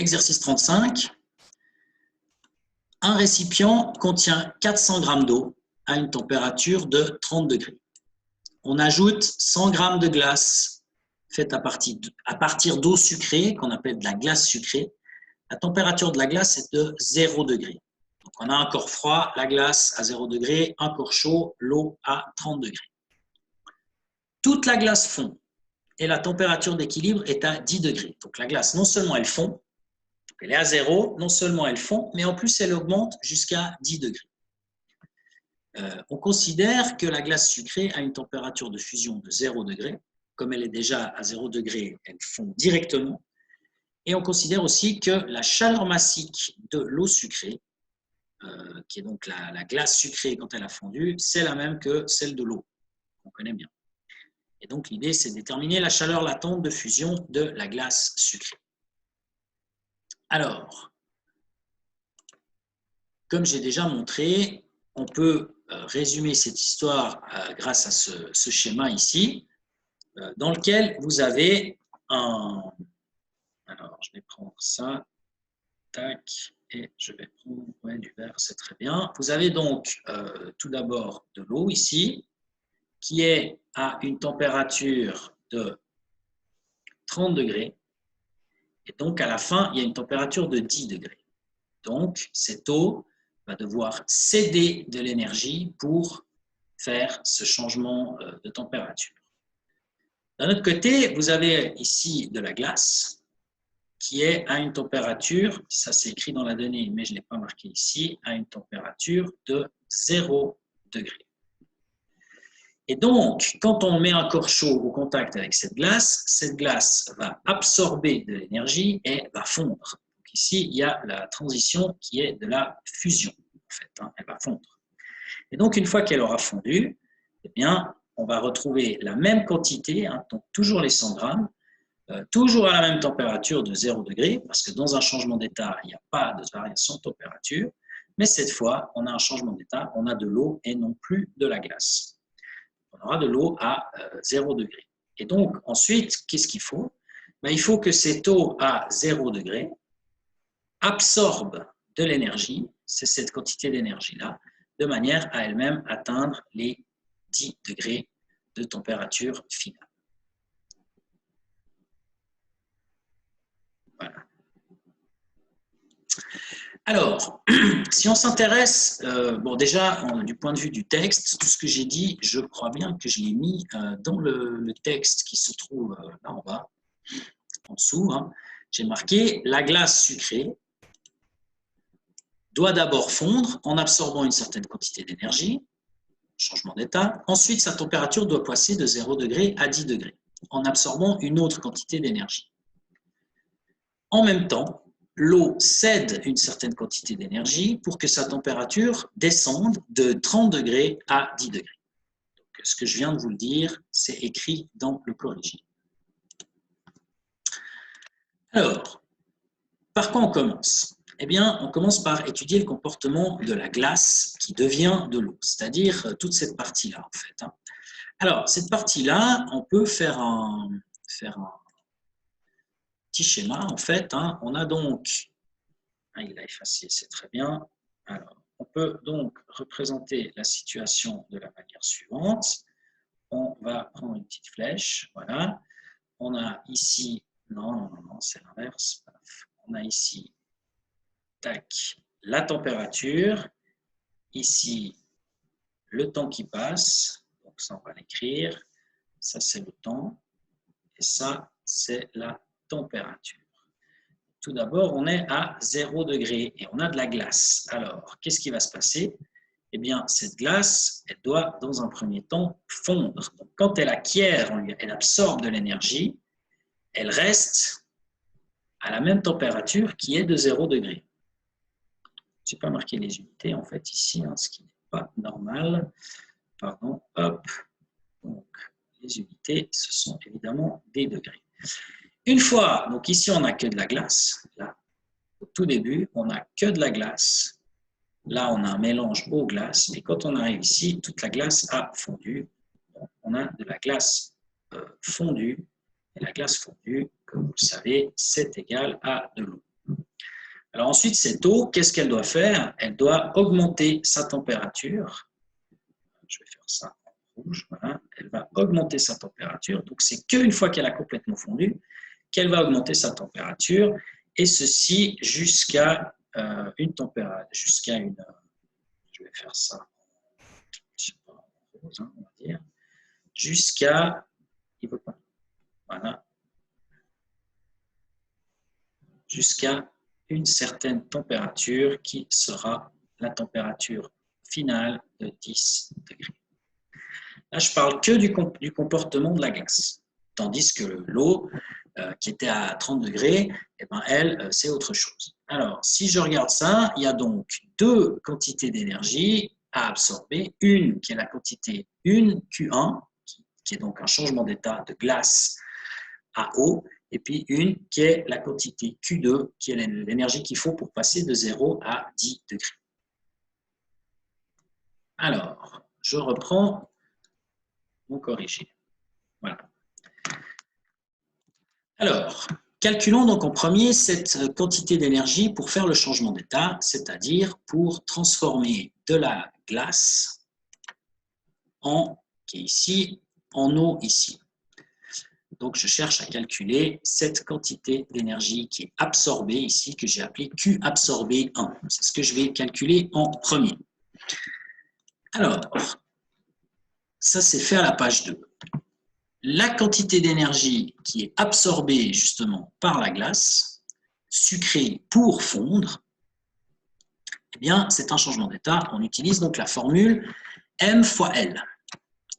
Exercice 35. Un récipient contient 400 g d'eau à une température de 30 degrés. On ajoute 100 g de glace faite à partir d'eau sucrée, qu'on appelle de la glace sucrée. La température de la glace est de 0 degré. Donc on a un corps froid, la glace à 0 degré, un corps chaud, l'eau à 30 degrés. Toute la glace fond et la température d'équilibre est à 10 degrés. Donc la glace, non seulement elle fond, elle est à 0, non seulement elle fond, mais en plus elle augmente jusqu'à 10 degrés. On considère que la glace sucrée a une température de fusion de 0 degré. Comme elle est déjà à 0 degré, elle fond directement. Et on considère aussi que la chaleur massique de l'eau sucrée, qui est donc la glace sucrée quand elle a fondu, c'est la même que celle de l'eau, qu'on connaît bien. Et donc l'idée, c'est de déterminer la chaleur latente de fusion de la glace sucrée. Alors, comme j'ai déjà montré, on peut résumer cette histoire grâce à ce schéma ici, dans lequel vous avez un... Alors, je vais prendre ça, tac, et je vais prendre du verre, c'est très bien. Vous avez donc tout d'abord de l'eau ici, qui est à une température de 30 degrés, et donc à la fin, il y a une température de 10 degrés. Donc, cette eau va devoir céder de l'énergie pour faire ce changement de température. D'un autre côté, vous avez ici de la glace qui est à une température, ça c'est écrit dans la donnée, mais je ne l'ai pas marqué ici, à une température de 0 degré. Et donc, quand on met un corps chaud au contact avec cette glace va absorber de l'énergie et va fondre. Donc ici, il y a la transition qui est de la fusion, en fait, elle va fondre. Et donc, une fois qu'elle aura fondu, eh bien, on va retrouver la même quantité, donc toujours les 100 grammes, toujours à la même température de 0 degré, parce que dans un changement d'état, il n'y a pas de variation de température, mais cette fois, on a un changement d'état, on a de l'eau et non plus de la glace. On aura de l'eau à 0 degré. Et donc, ensuite, qu'est-ce qu'il faut? Il faut que cette eau à 0 degré absorbe de l'énergie, c'est cette quantité d'énergie-là, de manière à elle-même atteindre les 10 degrés de température finale. Voilà. Alors, si on s'intéresse, bon déjà, du point de vue du texte, tout ce que j'ai dit, je crois bien que je l'ai mis dans le texte qui se trouve là en bas, en dessous. J'ai marqué « La glace sucrée doit d'abord fondre en absorbant une certaine quantité d'énergie, changement d'état. Ensuite, sa température doit passer de 0 degré à 10 degrés en absorbant une autre quantité d'énergie. En même temps, l'eau cède une certaine quantité d'énergie pour que sa température descende de 30 degrés à 10 degrés. Donc, ce que je viens de vous le dire, c'est écrit dans le corrigé. Alors, par quoi on commence? Eh bien, on commence par étudier le comportement de la glace qui devient de l'eau, c'est-à-dire toute cette partie-là, en fait. Alors, cette partie-là, on peut faire un petit schéma, en fait. On a donc, il l'a effacé, c'est très bien. Alors, on peut donc représenter la situation de la manière suivante. On va prendre une petite flèche, voilà. On a ici, non, c'est l'inverse. On a ici, tac, la température. Ici, le temps qui passe. Donc ça, on va l'écrire. Ça, c'est le temps. Et ça, c'est la température. Tout d'abord, on est à 0 degré et on a de la glace. Alors, qu'est-ce qui va se passer? Eh bien, cette glace, elle doit, dans un premier temps, fondre. Donc, quand elle acquiert, elle absorbe de l'énergie, elle reste à la même température qui est de 0 degré. Je n'ai pas marqué les unités, en fait, ici, ce qui n'est pas normal. Pardon, hop. Donc, les unités, ce sont évidemment des degrés. Une fois, donc ici, on n'a que de la glace. Là, au tout début, on n'a que de la glace. Là, on a un mélange eau-glace. Et quand on arrive ici, toute la glace a fondu. Donc, on a de la glace fondue. Et la glace fondue, comme vous le savez, c'est égal à de l'eau. Alors ensuite, cette eau, qu'est-ce qu'elle doit faire? Elle doit augmenter sa température. Je vais faire ça en rouge, voilà. Elle va augmenter sa température. Donc, c'est qu'une fois qu'elle a complètement fondu qu'elle va augmenter sa température, et ceci jusqu'à une température, jusqu'à une... je vais faire ça, je sais pas, en rose, hein, on va dire, jusqu'à... Voilà. Jusqu'à une certaine température qui sera la température finale de 10 degrés. Là, je parle que du comportement de la glace, tandis que l'eau qui était à 30 degrés, eh ben, elle, c'est autre chose. Alors, si je regarde ça, il y a donc deux quantités d'énergie à absorber. Une qui est la quantité 1, Q1, qui est donc un changement d'état de glace à eau, et puis une qui est la quantité Q2, qui est l'énergie qu'il faut pour passer de 0 à 10 degrés. Alors, je reprends mon corrigé. Voilà. Alors, calculons donc en premier cette quantité d'énergie pour faire le changement d'état, c'est-à-dire pour transformer de la glace qui est ici, en eau ici. Donc, je cherche à calculer cette quantité d'énergie qui est absorbée ici, que j'ai appelée Q absorbé 1. C'est ce que je vais calculer en premier. Alors, ça c'est fait à la page 2. La quantité d'énergie qui est absorbée justement par la glace, sucrée pour fondre, eh bien, c'est un changement d'état. On utilise donc la formule M fois L.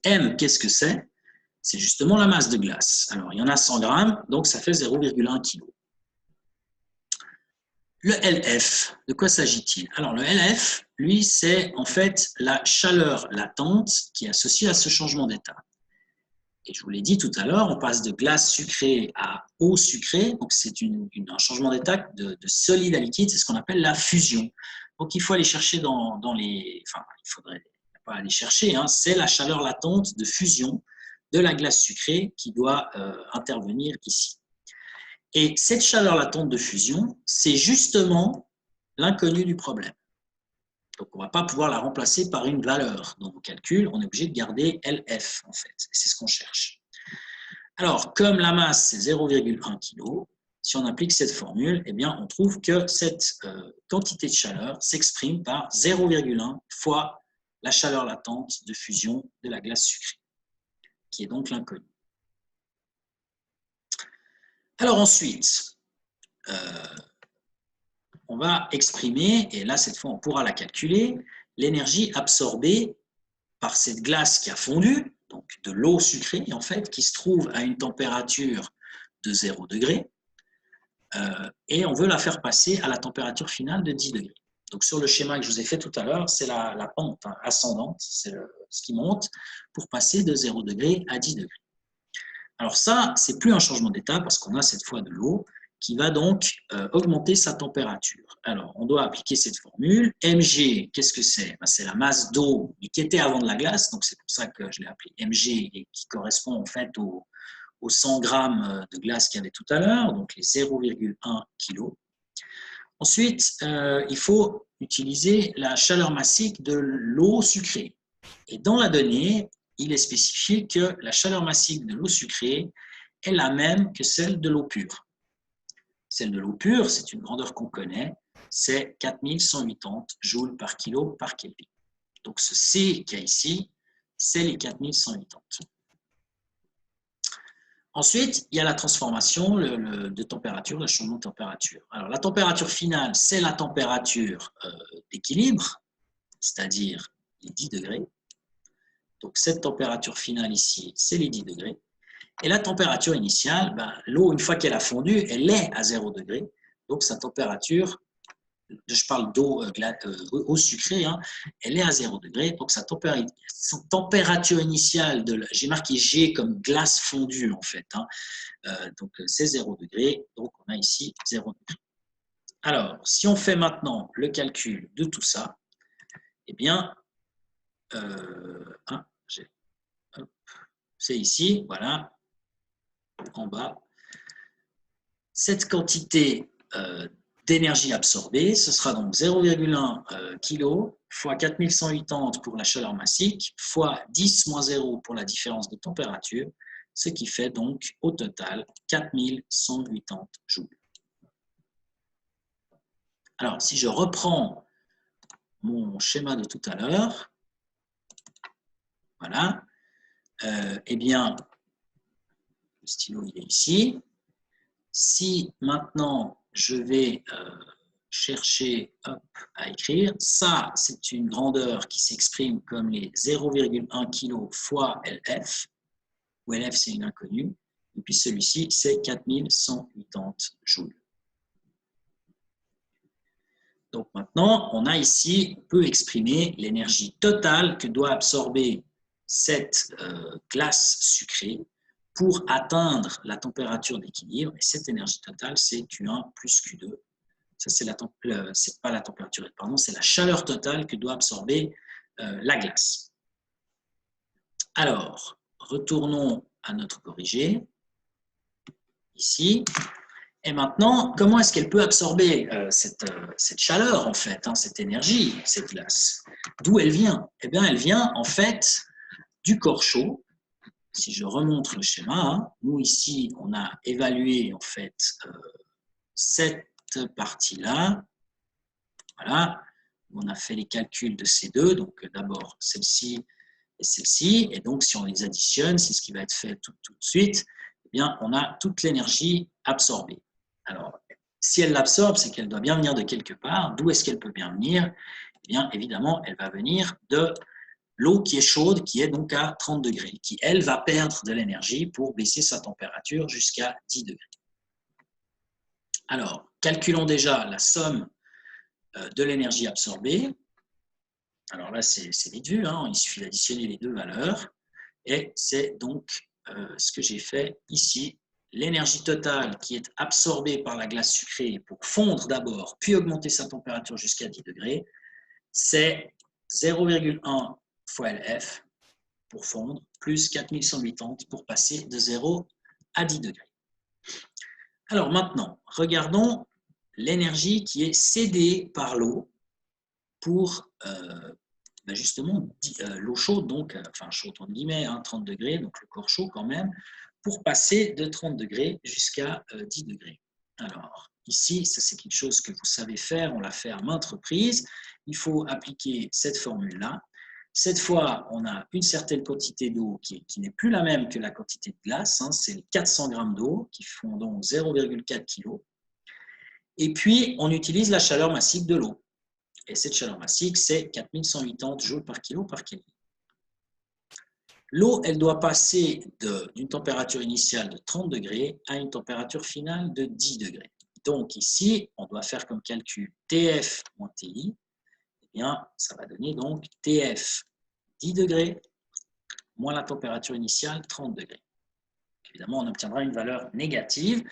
M, qu'est-ce que c'est? C'est justement la masse de glace. Alors, il y en a 100 grammes, donc ça fait 0,1 kg. Le LF, de quoi s'agit-il? Alors, le LF, lui, c'est en fait la chaleur latente qui est associée à ce changement d'état. Et je vous l'ai dit tout à l'heure, on passe de glace sucrée à eau sucrée. Donc, c'est un changement d'état de solide à liquide. C'est ce qu'on appelle la fusion. Donc, il faut aller chercher dans les... Enfin, il faudrait pas aller chercher. Hein, c'est la chaleur latente de fusion de la glace sucrée qui doit intervenir ici. Et cette chaleur latente de fusion, c'est justement l'inconnu du problème. Donc, on ne va pas pouvoir la remplacer par une valeur dans nos calculs. On est obligé de garder LF, en fait. C'est ce qu'on cherche. Alors, comme la masse, c'est 0,1 kg, si on applique cette formule, eh bien, on trouve que cette quantité de chaleur s'exprime par 0,1 fois la chaleur latente de fusion de la glace sucrée, qui est donc l'inconnu. Alors ensuite, on va exprimer, et là, cette fois, on pourra la calculer, l'énergie absorbée par cette glace qui a fondu, donc de l'eau sucrée, en fait, qui se trouve à une température de 0 degré, et on veut la faire passer à la température finale de 10 degrés. Donc, sur le schéma que je vous ai fait tout à l'heure, c'est la pente ascendante, c'est ce qui monte, pour passer de 0 degré à 10 degrés. Alors ça, c'est plus un changement d'état, parce qu'on a cette fois de l'eau, qui va donc augmenter sa température. Alors, on doit appliquer cette formule. Mg, qu'est-ce que c'est? C'est la masse d'eau qui était avant de la glace, donc c'est pour ça que je l'ai appelé Mg, et qui correspond en fait aux 100 grammes de glace qu'il y avait tout à l'heure, donc les 0,1 kg. Ensuite, il faut utiliser la chaleur massique de l'eau sucrée. Et dans la donnée, il est spécifié que la chaleur massique de l'eau sucrée est la même que celle de l'eau pure. Celle de l'eau pure, c'est une grandeur qu'on connaît, c'est 4180 joules par kilo par Kelvin. Donc ce C qu'il y a ici, c'est les 4180. Ensuite, il y a la transformation de température, le changement de température. Alors la température finale, c'est la température d'équilibre, c'est-à-dire les 10 degrés. Donc cette température finale ici, c'est les 10 degrés. Et la température initiale, l'eau, une fois qu'elle a fondu, elle est à 0 degré. Donc sa température, je parle d'eau sucrée, hein, elle est à 0 degré. Donc sa température initiale, j'ai marqué G comme glace fondue en fait. Hein, donc c'est 0 degré. Donc on a ici 0 degré. Alors, si on fait maintenant le calcul de tout ça, eh bien, c'est ici, voilà, en bas. Cette quantité d'énergie absorbée. Ce sera donc 0,1 kg fois 4180 pour la chaleur massique fois 10 moins 0 pour la différence de température, ce qui fait donc au total 4180 joules. Alors, si je reprends mon schéma de tout à l'heure, voilà, eh bien, le stylo il est ici. Si maintenant je vais chercher à écrire, ça c'est une grandeur qui s'exprime comme les 0,1 kg fois LF, où LF c'est une inconnue, et puis celui-ci c'est 4180 joules. Donc maintenant, on a ici, on peut exprimer l'énergie totale que doit absorber cette glace sucrée pour atteindre la température d'équilibre. Et cette énergie totale, c'est Q1 plus Q2. Ça, c'est pas la température, pardon, c'est la chaleur totale que doit absorber la glace. Alors, retournons à notre corrigé, ici. Et maintenant, comment est-ce qu'elle peut absorber cette chaleur, en fait, hein, cette énergie, cette glace? D'où elle vient? Eh bien, elle vient, en fait, du corps chaud. Si je remonte le schéma, hein, nous, ici, on a évalué, en fait, cette partie-là. Voilà. On a fait les calculs de ces deux. Donc, d'abord, celle-ci et celle-ci. Et donc, si on les additionne, c'est ce qui va être fait tout de suite, eh bien, on a toute l'énergie absorbée. Alors, si elle l'absorbe, c'est qu'elle doit bien venir de quelque part. D'où est-ce qu'elle peut bien venir? Eh bien, évidemment, elle va venir de l'eau qui est chaude, qui est donc à 30 degrés, qui, elle, va perdre de l'énergie pour baisser sa température jusqu'à 10 degrés. Alors, calculons déjà la somme de l'énergie absorbée. Alors là, c'est vite vu, hein, il suffit d'additionner les deux valeurs. Et c'est donc ce que j'ai fait ici. L'énergie totale qui est absorbée par la glace sucrée pour fondre d'abord, puis augmenter sa température jusqu'à 10 degrés, c'est 0,1 fois LF pour fondre, plus 4180 pour passer de 0 à 10 degrés. Alors maintenant, regardons l'énergie qui est cédée par l'eau pour justement l'eau chaude, donc, enfin chaude entre guillemets, hein, 30 degrés, donc le corps chaud quand même, pour passer de 30 degrés jusqu'à 10 degrés. Alors, ici, ça c'est quelque chose que vous savez faire, on l'a fait à maintes reprises. Il faut appliquer cette formule-là. Cette fois, on a une certaine quantité d'eau qui n'est plus la même que la quantité de glace, hein, c'est les 400 grammes d'eau qui font donc 0,4 kg. Et puis, on utilise la chaleur massique de l'eau. Et cette chaleur massique, c'est 4180 joules par kilo par Kelvin. L'eau, elle doit passer d'une température initiale de 30 degrés à une température finale de 10 degrés. Donc ici, on doit faire comme calcul TF moins TI. Eh bien, ça va donner donc TF 10 degrés moins la température initiale 30 degrés. Évidemment, on obtiendra une valeur négative.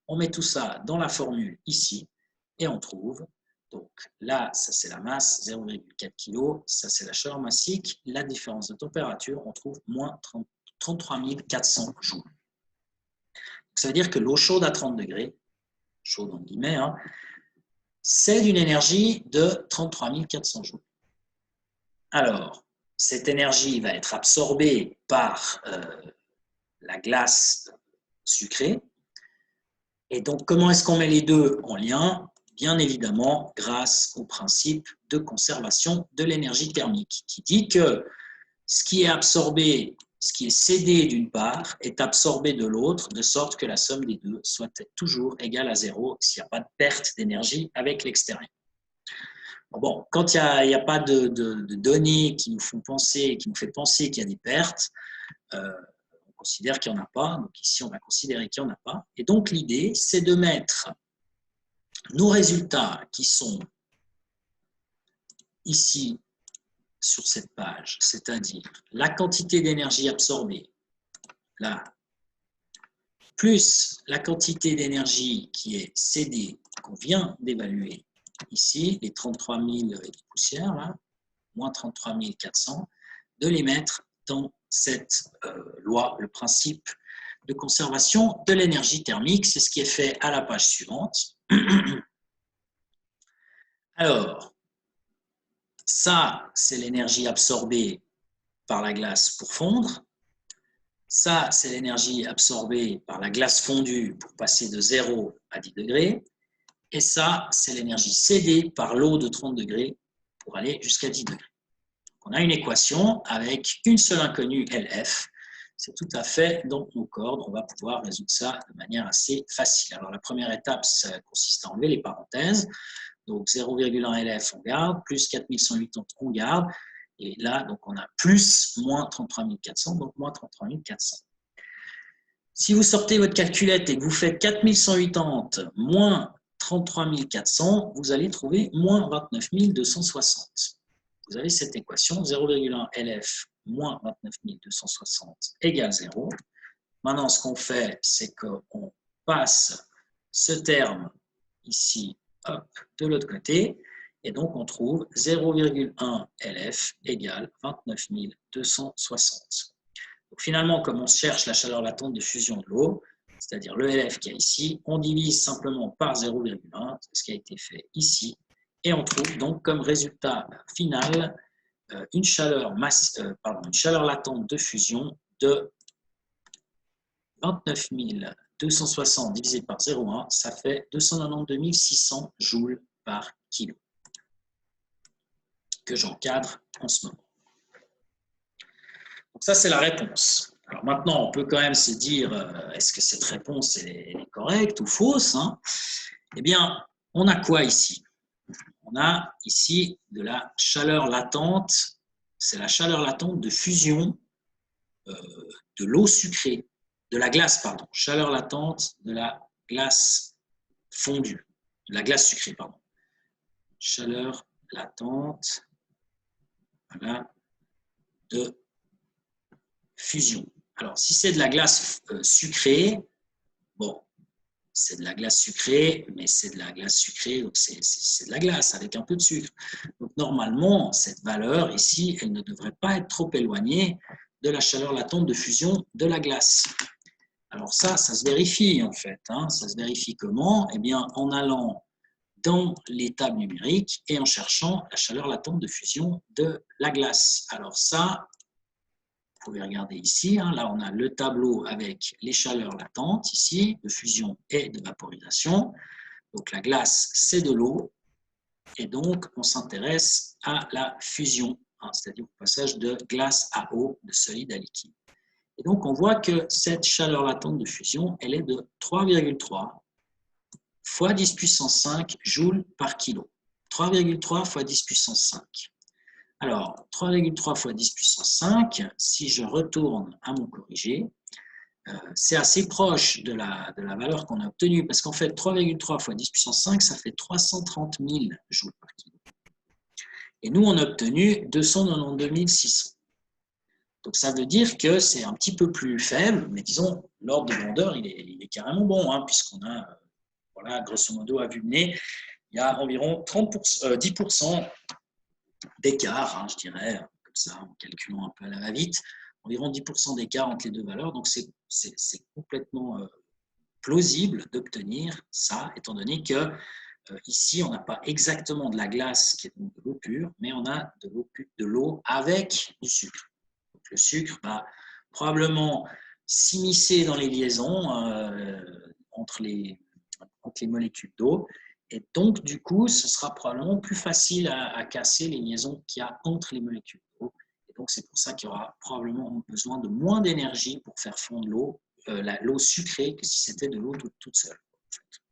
On met tout ça dans la formule ici et on trouve, donc là, ça c'est la masse, 0,4 kg, ça c'est la chaleur massique. La différence de température, on trouve moins 33 400 joules. Donc, ça veut dire que l'eau chaude à 30 degrés, chaude en guillemets, hein, c'est d'une énergie de 33 400 joules. Alors, cette énergie va être absorbée par la glace sucrée. Et donc, comment est-ce qu'on met les deux en lien? Bien évidemment, grâce au principe de conservation de l'énergie thermique, qui dit que ce qui est absorbé, ce qui est cédé d'une part, est absorbé de l'autre, de sorte que la somme des deux soit toujours égale à 0 s'il n'y a pas de perte d'énergie avec l'extérieur. Bon, quand il n'y a pas de données qui nous font penser, qui nous fait penser qu'il y a des pertes, on considère qu'il n'y en a pas. Donc ici, on va considérer qu'il n'y en a pas. Et donc l'idée, c'est de mettre nos résultats qui sont ici sur cette page, c'est-à-dire la quantité d'énergie absorbée, là, plus la quantité d'énergie qui est cédée, qu'on vient d'évaluer ici, les 33 000 et des poussières, là, moins 33 400, de les mettre dans cette loi, le principe de conservation de l'énergie thermique. C'est ce qui est fait à la page suivante. Alors, ça, c'est l'énergie absorbée par la glace pour fondre. Ça, c'est l'énergie absorbée par la glace fondue pour passer de 0 à 10 degrés. Et ça, c'est l'énergie cédée par l'eau de 30 degrés pour aller jusqu'à 10 degrés. On a une équation avec une seule inconnue, LF. C'est tout à fait dans nos cordes. On va pouvoir résoudre ça de manière assez facile. Alors, la première étape, ça consiste à enlever les parenthèses. Donc, 0,1 LF, on garde, plus 4180, on garde. Et là, donc, on a plus moins 33 400, donc moins 33 400. Si vous sortez votre calculette et que vous faites 4180 moins 33 400, vous allez trouver moins 29 260. Vous avez cette équation, 0,1 LF moins 29 260 égale 0. Maintenant, ce qu'on fait, c'est qu'on passe ce terme ici, hop, de l'autre côté, et donc on trouve 0,1 LF égale 29 260. Donc finalement, comme on cherche la chaleur latente de fusion de l'eau, c'est-à-dire le LF qu'il y a ici, on divise simplement par 0,1, c'est ce qui a été fait ici, et on trouve donc comme résultat final une chaleur latente de fusion de 29 260 divisé par 0,1, ça fait 292 600 joules par kilo, que j'encadre en ce moment. Donc ça, c'est la réponse. Alors maintenant, on peut quand même se dire, est-ce que cette réponse est correcte ou fausse, hein? Eh bien, on a quoi ici? On a ici de la chaleur latente, c'est la chaleur latente de fusion de l'eau sucrée, de la glace, pardon, chaleur latente de la glace fondue, de la glace sucrée, pardon. Chaleur latente, voilà, de fusion. Alors, si c'est de la glace sucrée, bon, c'est de la glace sucrée, mais c'est de la glace sucrée, donc c'est de la glace avec un peu de sucre. Donc, normalement, cette valeur ici, elle ne devrait pas être trop éloignée de la chaleur latente de fusion de la glace. Alors ça se vérifie en fait. Hein. Ça se vérifie comment? Eh bien, en allant dans les tables numériques et en cherchant la chaleur latente de fusion de la glace. Alors ça, vous pouvez regarder ici, hein, là on a le tableau avec les chaleurs latentes ici, de fusion et de vaporisation. Donc la glace, c'est de l'eau, et donc on s'intéresse à la fusion, hein, c'est-à-dire au passage de glace à eau, de solide à liquide. Et donc on voit que cette chaleur latente de fusion, elle est de 3,3 fois 10 puissance 5 joules par kilo. 3,3 fois 10 puissance 5. Alors, 3,3 fois 10 puissance 5, si je retourne à mon corrigé, c'est assez proche de la valeur qu'on a obtenue, parce qu'en fait, 3,3 fois 10 puissance 5, ça fait 330 000 joules par kilo. Et nous, on a obtenu 292 600. Donc, ça veut dire que c'est un petit peu plus faible, mais disons, l'ordre de grandeur, il est carrément bon, hein, puisqu'on a, voilà, grosso modo, à vue de nez, il y a environ 10% d'écart, hein, je dirais, comme ça, en calculant un peu à la va-vite, environ 10% d'écart entre les deux valeurs. Donc, c'est complètement plausible d'obtenir ça, étant donné que ici, on n'a pas exactement de la glace qui est donc de l'eau pure, mais on a de l'eau avec du sucre. Donc, le sucre va probablement s'immiscer dans les liaisons entre les molécules d'eau. Et donc, du coup, ce sera probablement plus facile à casser les liaisons qu'il y a entre les molécules d'eau. Et donc, c'est pour ça qu'il y aura probablement besoin de moins d'énergie pour faire fondre l'eau sucrée que si c'était de l'eau toute seule.